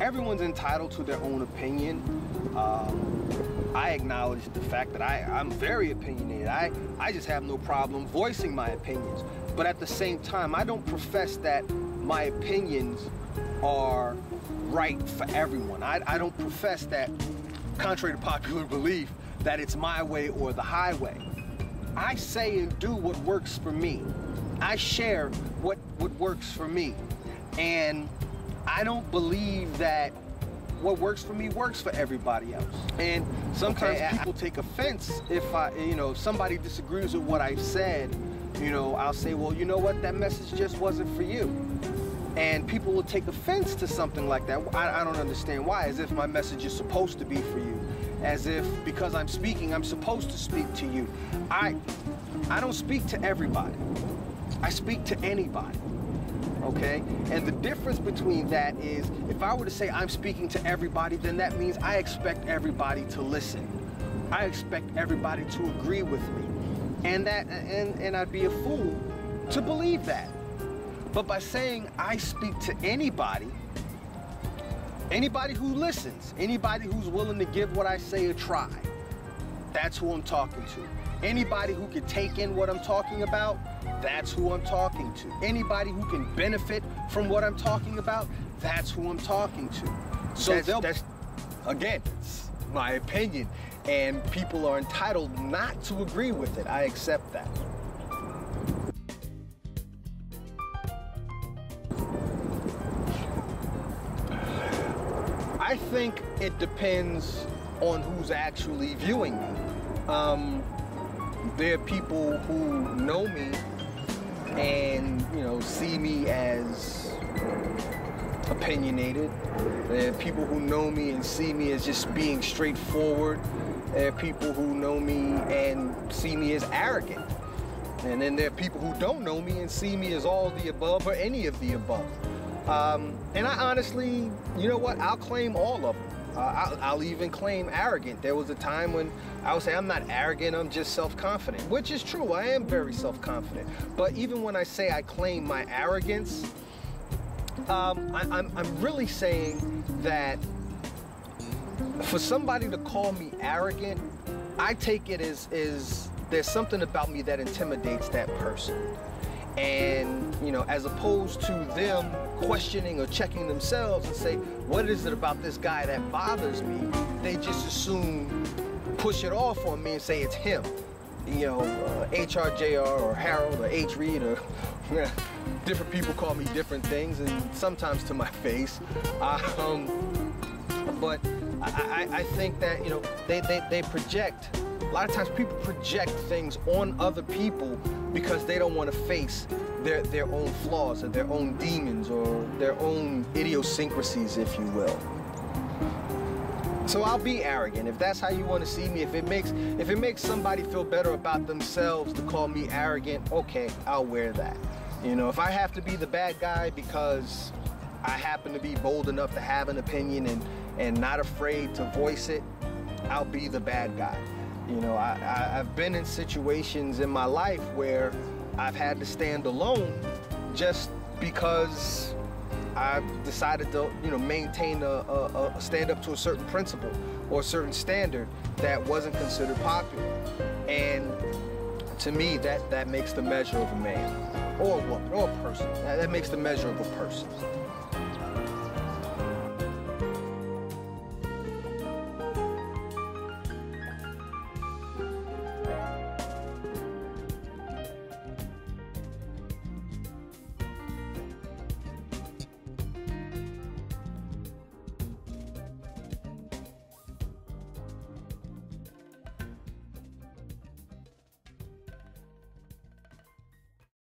everyone's entitled to their own opinion. I acknowledge the fact that I'm very opinionated. I just have no problem voicing my opinions. But at the same time, I don't profess that my opinions are right for everyone. I don't profess that, contrary to popular belief, that it's my way or the highway. I say and do what works for me. I share what works for me. And I don't believe that what works for me works for everybody else. And sometimes people take offense if somebody disagrees with what I said. I'll say, well, you know what, that message just wasn't for you. And people will take offense to something like that. I don't understand why, as if my message is supposed to be for you. As if because I'm speaking, I'm supposed to speak to you. I don't speak to everybody. I speak to anybody, okay? And the difference between that is, if I were to say I'm speaking to everybody, then that means I expect everybody to listen. I expect everybody to agree with me. And I'd be a fool to believe that. But by saying I speak to anybody who listens, anybody who's willing to give what I say a try, that's who I'm talking to. Anybody who can take in what I'm talking about, that's who I'm talking to. Anybody who can benefit from what I'm talking about, that's who I'm talking to. So that's again, it's my opinion, and people are entitled not to agree with it. I accept that. I think it depends on who's actually viewing me. There are people who know me and, see me as opinionated. There are people who know me and see me as just being straightforward. There are people who know me and see me as arrogant. And then there are people who don't know me and see me as all the above or any of the above. And I honestly, you know what, I'll claim all of them. I'll even claim arrogant. There was a time when I would say I'm not arrogant, I'm just self-confident, which is true. I am very self-confident. But even when I say I claim my arrogance, I'm really saying that for somebody to call me arrogant, I take it as there's something about me that intimidates that person. And, as opposed to them questioning or checking themselves and say, what is it about this guy that bothers me? They just assume, push it off on me and say it's him. HRJR or Harold or H. Reed or different people call me different things, and sometimes to my face. But I think that, they project. A lot of times people project things on other people because they don't want to face their own flaws or their own demons or their own idiosyncrasies, if you will. So I'll be arrogant if that's how you want to see me. If it makes somebody feel better about themselves to call me arrogant, okay, I'll wear that. If I have to be the bad guy because I happen to be bold enough to have an opinion and not afraid to voice it, I'll be the bad guy. I've been in situations in my life where I've had to stand alone just because I've decided to, maintain stand up to a certain principle or a certain standard that wasn't considered popular. And to me, that makes the measure of a man or a woman or a person. That makes the measure of a person.